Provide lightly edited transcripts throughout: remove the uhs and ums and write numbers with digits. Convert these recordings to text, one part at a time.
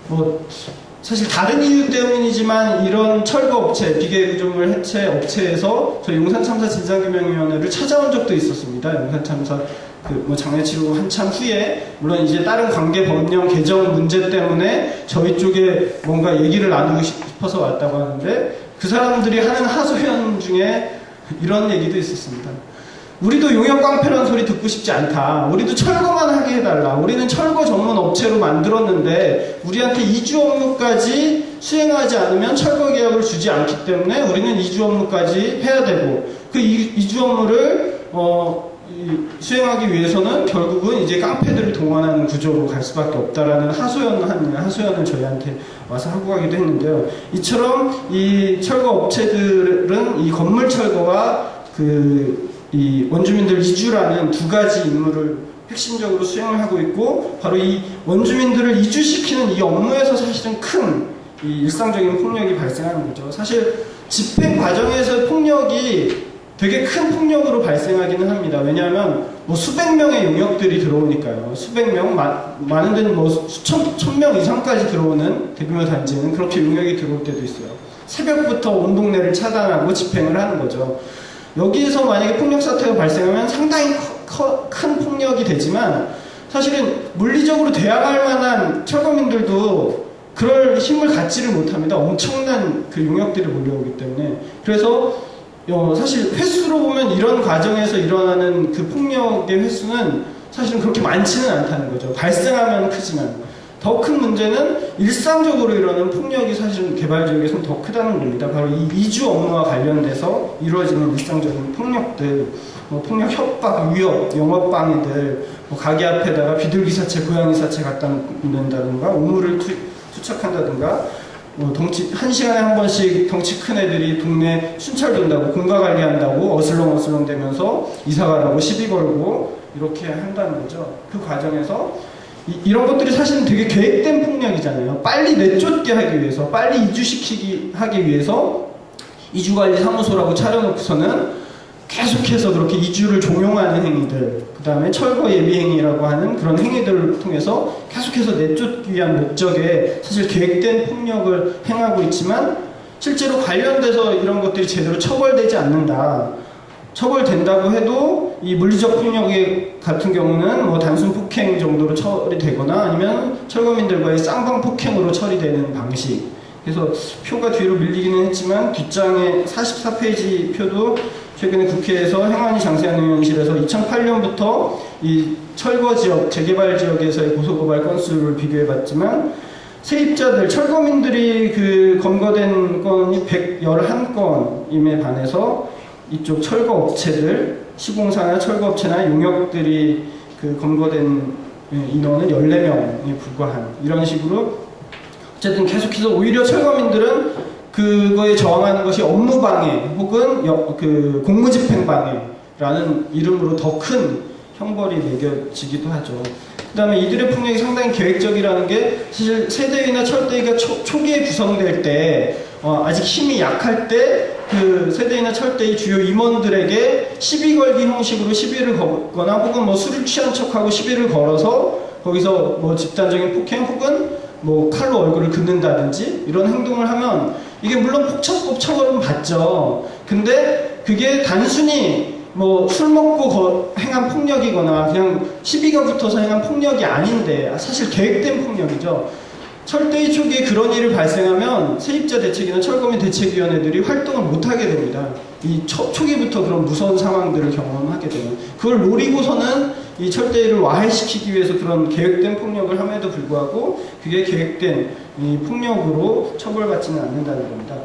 뭐 사실 다른 이유 때문이지만 이런 철거 업체, 비계구조물 해체 업체에서 저희 용산참사 진상규명위원회를 찾아온 적도 있었습니다. 용산참사 뭐 장례 치르고 한참 후에, 물론 이제 다른 관계 법령 개정 문제 때문에 저희 쪽에 뭔가 얘기를 나누고 싶어서 왔다고 하는데, 그 사람들이 하는 하소연 중에 이런 얘기도 있었습니다. 우리도 용역 깡패라는 소리 듣고 싶지 않다. 우리도 철거만 하게 해달라. 우리는 철거 전문 업체로 만들었는데 우리한테 이주 업무까지 수행하지 않으면 철거 계약을 주지 않기 때문에 우리는 이주 업무까지 해야 되고, 그 이주 업무를 수행하기 위해서는 결국은 이제 깡패들을 동원하는 구조로 갈 수밖에 없다라는 하소연을 저희한테 와서 하고 가기도 했는데요. 이처럼 이 철거 업체들은 이 건물 철거와 이 원주민들 이주라는 두 가지 임무를 핵심적으로 수행을 하고 있고, 바로 이 원주민들을 이주시키는 이 업무에서 사실은 큰 이 일상적인 폭력이 발생하는 거죠. 사실 집행 과정에서 폭력이 되게 큰 폭력으로 발생하기는 합니다. 왜냐하면 뭐 수백 명의 용역들이 들어오니까요. 수백 명, 많은 데는 뭐 수천 명 이상까지 들어오는 대규모 단지에는 그렇게 용역이 들어올 때도 있어요. 새벽부터 온 동네를 차단하고 집행을 하는 거죠. 여기에서 만약에 폭력 사태가 발생하면 상당히 큰 폭력이 되지만, 사실은 물리적으로 대항할 만한 철거민들도 그럴 힘을 갖지를 못합니다. 엄청난 그 용역들이 몰려오기 때문에. 그래서 사실 횟수로 보면 이런 과정에서 일어나는 그 폭력의 횟수는 사실은 그렇게 많지는 않다는 거죠. 발생하면 크지만. 더 큰 문제는 일상적으로 일어나는 폭력이 사실은 개발지역에서는 더 크다는 겁니다. 바로 이 이주 업무와 관련돼서 이루어지는 일상적인 폭력들, 뭐 폭력 협박, 위협, 영업방해들, 뭐 가게 앞에다가 비둘기사체, 고양이사체 갖다 놓는다든가, 우물을 투척한다든가, 한 시간에 한 번씩 덩치 큰 애들이 동네 순찰 돈다고, 공가 관리한다고 어슬렁어슬렁 대면서 이사가라고 시비 걸고 이렇게 한다는 거죠. 그 과정에서 이런 것들이 사실은 되게 계획된 폭력이잖아요. 빨리 내쫓게 하기 위해서, 빨리 하기 위해서 이주관리사무소라고 차려놓고서는 계속해서 그렇게 이주를 종용하는 행위들, 그 다음에 철거 예비행위라고 하는 그런 행위들을 통해서 계속해서 내쫓기 위한 목적에 사실 계획된 폭력을 행하고 있지만, 실제로 관련돼서 이런 것들이 제대로 처벌되지 않는다. 처벌된다고 해도 이 물리적 폭력 같은 경우는 뭐 단순 폭행 정도로 처리되거나 아니면 철거민들과의 쌍방 폭행으로 처리되는 방식. 그래서 표가 뒤로 밀리기는 했지만 뒷장에 44페이지 표도 최근에 국회에서 행안위 장세안의원실에서 2008년부터 이 철거 지역, 재개발 지역에서의 고소고발 건수를 비교해봤지만, 세입자들, 철거민들이 그 검거된 건이 111건임에 반해서 이쪽 철거 업체들, 시공사나 철거 업체나 용역들이 그 검거된 인원은 14명에 불과한, 이런 식으로 어쨌든 계속해서 오히려 철거민들은 그거에 저항하는 것이 업무방해 혹은 그 공무집행방해라는 이름으로 더 큰 형벌이 매겨지기도 하죠. 그 다음에 이들의 폭력이 상당히 계획적이라는 게, 사실 세대위나 철대위가 초기에 구성될 때 아직 힘이 약할 때 그 세대위나 철대위 주요 임원들에게 시비 걸기 형식으로 시비를 걸거나 혹은 뭐 술을 취한 척하고 시비를 걸어서 거기서 뭐 집단적인 폭행 혹은 뭐 칼로 얼굴을 긋는다든지 이런 행동을 하면, 이게 물론 폭처법 처벌은 받죠. 근데 그게 단순히 뭐 술 먹고 행한 폭력이거나 그냥 시비가 붙어서 행한 폭력이 아닌데 사실 계획된 폭력이죠. 철대위 초기에 그런 일이 발생하면 세입자 대책이나 철거민 대책위원회들이 활동을 못하게 됩니다. 이 초기부터 그런 무서운 상황들을 경험하게 되면, 그걸 노리고서는 이 철대위를 와해시키기 위해서 그런 계획된 폭력을 함에도 불구하고 그게 계획된 이 폭력으로 처벌받지는 않는다는 겁니다.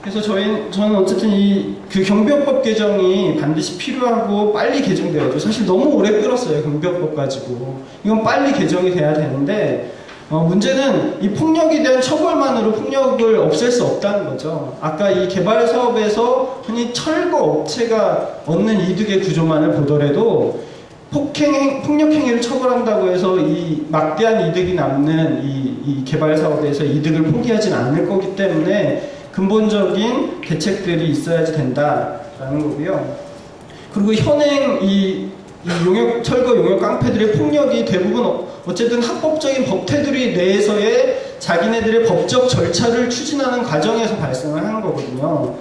그래서 저는 어쨌든 그 경비업법 개정이 반드시 필요하고 빨리 개정돼야죠. 사실 너무 오래 끌었어요, 경비업법 가지고. 이건 빨리 개정이 돼야 되는데, 문제는 이 폭력에 대한 처벌만으로 폭력을 없앨 수 없다는 거죠. 아까 이 개발 사업에서 흔히 철거 업체가 얻는 이득의 구조만을 보더라도 폭력 행위를 처벌한다고 해서 이 막대한 이득이 남는 이 개발 사업에서 이득을 포기하진 않을 거기 때문에 근본적인 대책들이 있어야지 된다라는 거고요. 그리고 현행 철거 용역 깡패들의 폭력이 대부분 어쨌든 합법적인 법 테두리 내에서의 자기네들의 법적 절차를 추진하는 과정에서 발생을 하는 거거든요.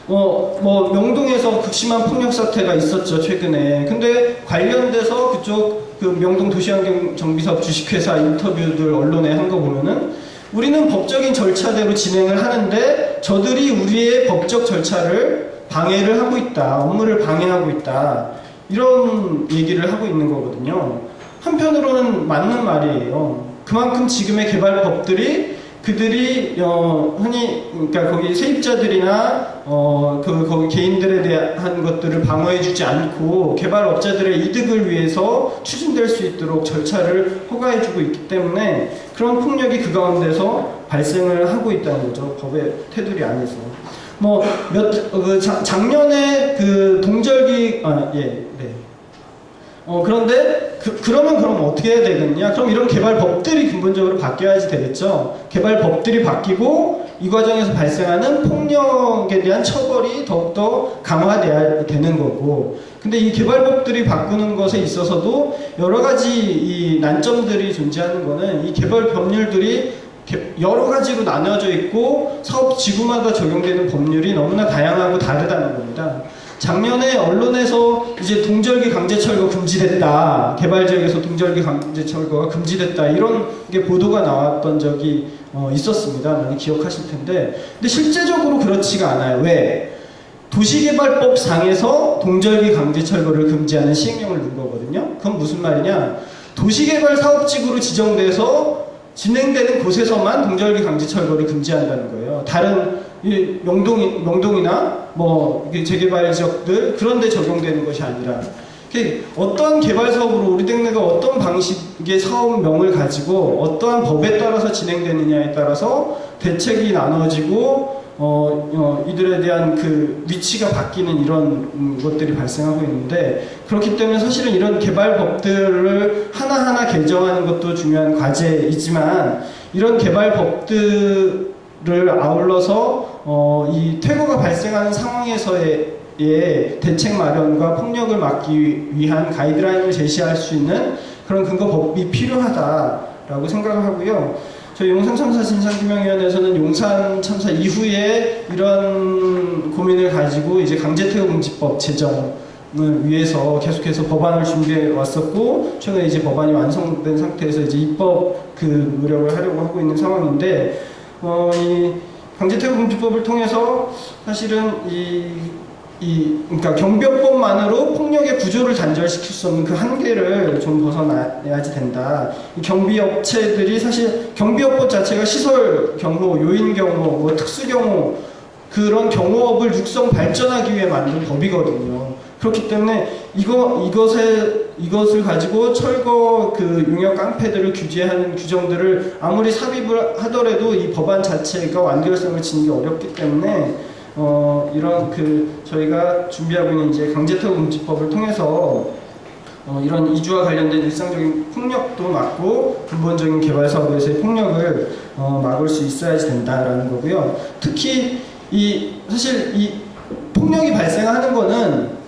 뭐 명동에서 극심한 폭력 사태가 있었죠, 최근에. 근데 관련돼서 그쪽 그 명동 도시환경정비사업 주식회사 인터뷰들 언론에 한 거 보면은 우리는 법적인 절차대로 진행을 하는데 저들이 우리의 법적 절차를 방해를 하고 있다, 업무를 방해하고 있다, 이런 얘기를 하고 있는 거거든요. 한편으로는 맞는 말이에요. 그만큼 지금의 개발법들이 그들이 흔히 그러니까 거기 세입자들이나 거기 개인들에 대한 것들을 방어해주지 않고 개발업자들의 이득을 위해서 추진될 수 있도록 절차를 허가해주고 있기 때문에 그런 폭력이 그 가운데서 발생을 하고 있다는 거죠. 법의 테두리 안에서. 뭐 작년에 그 동절기 그런데 그러면 어떻게 해야 되겠냐? 그럼 이런 개발법들이 근본적으로 바뀌어야지 되겠죠. 개발법들이 바뀌고 이 과정에서 발생하는 폭력에 대한 처벌이 더욱더 강화돼야 되는 거고. 근데 이 개발법들이 바꾸는 것에 있어서도 여러 가지 이 난점들이 존재하는 거는 이 개발 법률들이 여러 가지로 나눠져 있고 사업 지구마다 적용되는 법률이 너무나 다양하고 다르다는 겁니다. 작년에 언론에서 이제 동절기 강제철거 금지됐다, 개발지역에서 동절기 강제철거가 금지됐다, 이런 게 보도가 나왔던 적이 있었습니다. 많이 기억하실 텐데, 근데 실제적으로 그렇지가 않아요. 왜? 도시개발법 상에서 동절기 강제철거를 금지하는 시행령을 넣은 거거든요. 그건 무슨 말이냐? 도시개발 사업지구로 지정돼서 진행되는 곳에서만 동절기 강제철거를 금지한다는 거예요. 다른 명동이나 뭐 재개발 지역들 그런 데 적용되는 것이 아니라 어떠한 개발 사업으로 우리 동네가 어떤 방식의 사업명을 가지고 어떠한 법에 따라서 진행되느냐에 따라서 대책이 나눠지고 이들에 대한 그 위치가 바뀌는 이런 것들이 발생하고 있는데, 그렇기 때문에 사실은 이런 개발법들을 하나하나 개정하는 것도 중요한 과제이지만 이런 개발법들을 아울러서 이 퇴거가 발생하는 상황에서의 대책 마련과 폭력을 막기 위한 가이드라인을 제시할 수 있는 그런 근거법이 필요하다라고 생각을 하고요. 저희 용산참사 진상규명위원회에서는 용산 참사 이후에 이런 고민을 가지고 이제 강제퇴거금지법 제정을 위해서 계속해서 법안을 준비해 왔었고, 최근에 이제 법안이 완성된 상태에서 이제 입법 그 노력을 하려고 하고 있는 상황인데, 이 강제퇴거금지법을 통해서 사실은 그러니까 경비업법만으로 폭력의 구조를 단절시킬 수 없는 그 한계를 좀 벗어나야지 된다. 이 경비업체들이 사실 경비업법 자체가 시설 경호, 요인 경호, 뭐 특수 경호, 그런 경호업을 육성 발전하기 위해 만든 법이거든요. 그렇기 때문에 이것을 가지고 철거 그 용역 깡패들을 규제하는 규정들을 아무리 삽입을 하더라도 이 법안 자체가 완결성을 지니기 어렵기 때문에 이런 저희가 준비하고 있는 이제 강제퇴거금지법을 통해서 이런 이주와 관련된 일상적인 폭력도 막고 근본적인 개발 사업에서의 폭력을 막을 수 있어야지 된다라는 거고요. 특히 사실 이 폭력이 발생하는 거는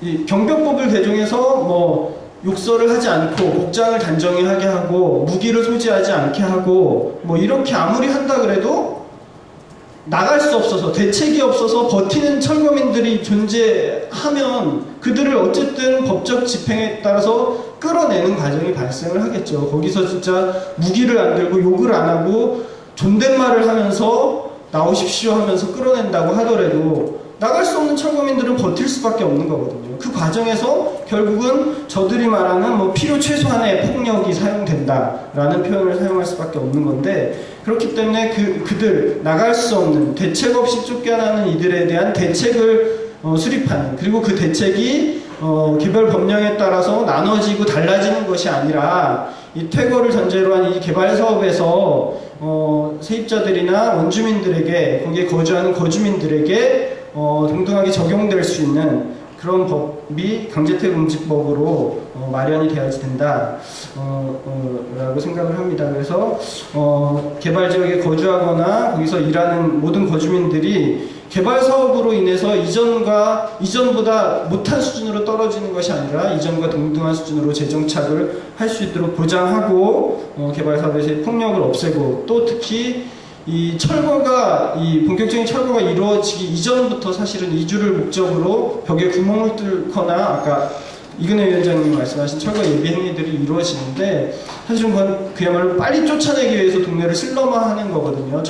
이 경비법을 개정해서 뭐 욕설을 하지 않고 복장을 단정히 하게 하고 무기를 소지하지 않게 하고 뭐 이렇게 아무리 한다 그래도 나갈 수 없어서, 대책이 없어서 버티는 철거민들이 존재하면 그들을 어쨌든 법적 집행에 따라서 끌어내는 과정이 발생을 하겠죠. 거기서 진짜 무기를 안 들고 욕을 안 하고 존댓말을 하면서 나오십시오 하면서 끌어낸다고 하더라도 나갈 수 없는 철거민들은 버틸 수밖에 없는 거거든요. 그 과정에서 결국은 저들이 말하는 뭐 필요 최소한의 폭력이 사용된다라는 표현을 사용할 수밖에 없는 건데, 그렇기 때문에 그들 나갈 수 없는, 대책 없이 쫓겨나는 이들에 대한 대책을 수립하는, 그리고 그 대책이 개별 법령에 따라서 나눠지고 달라지는 것이 아니라 이 퇴거를 전제로 한 이 개발 사업에서 세입자들이나 원주민들에게, 거기에 거주하는 거주민들에게 동등하게 적용될 수 있는 그런 법이 강제퇴거금지법으로 마련이 되어야지 된다 라고 생각을 합니다. 그래서 개발지역에 거주하거나 거기서 일하는 모든 거주민들이 개발 사업으로 인해서 이전보다 못한 수준으로 떨어지는 것이 아니라 이전과 동등한 수준으로 재정착을 할 수 있도록 보장하고 개발 사업에서의 폭력을 없애고 또 특히 이 본격적인 철거가 이루어지기 이전부터 사실은 이주를 목적으로 벽에 구멍을 뚫거나 아까 이근혜 위원장님이 말씀하신 철거 예비 행위들이 이루어지는데 사실은 그건 그야말로 빨리 쫓아내기 위해서 동네를 슬럼화하는 거거든요.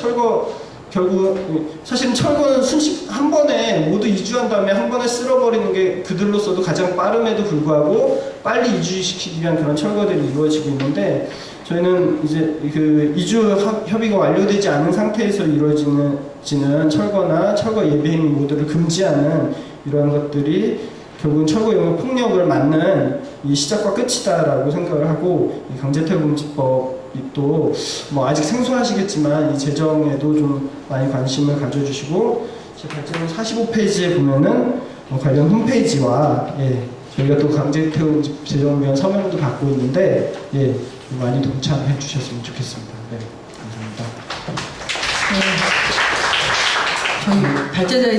결국 사실은 철거는 한 번에 모두 이주한 다음에 한 번에 쓸어버리는 게 그들로서도 가장 빠름에도 불구하고 빨리 이주시키기 위한 그런 철거들이 이루어지고 있는데 저희는 이제 그 이주 협의가 완료되지 않은 상태에서 이루어지는 철거나 철거 예비행위 모두를 금지하는 이러한 것들이 결국은 철거 용역 폭력을 막는 이 시작과 끝이다라고 생각을 하고 이 강제퇴업금지법이 또 뭐 아직 생소하시겠지만 이 제정에도 좀 많이 관심을 가져주시고 제 발제문 45페이지에 보면은 관련 홈페이지와 저희가 또 강제퇴업금지 제정위원 서명도 갖고 있는데 많이 동참해 주셨으면 좋겠습니다. 네, 감사합니다. 저희 발제자의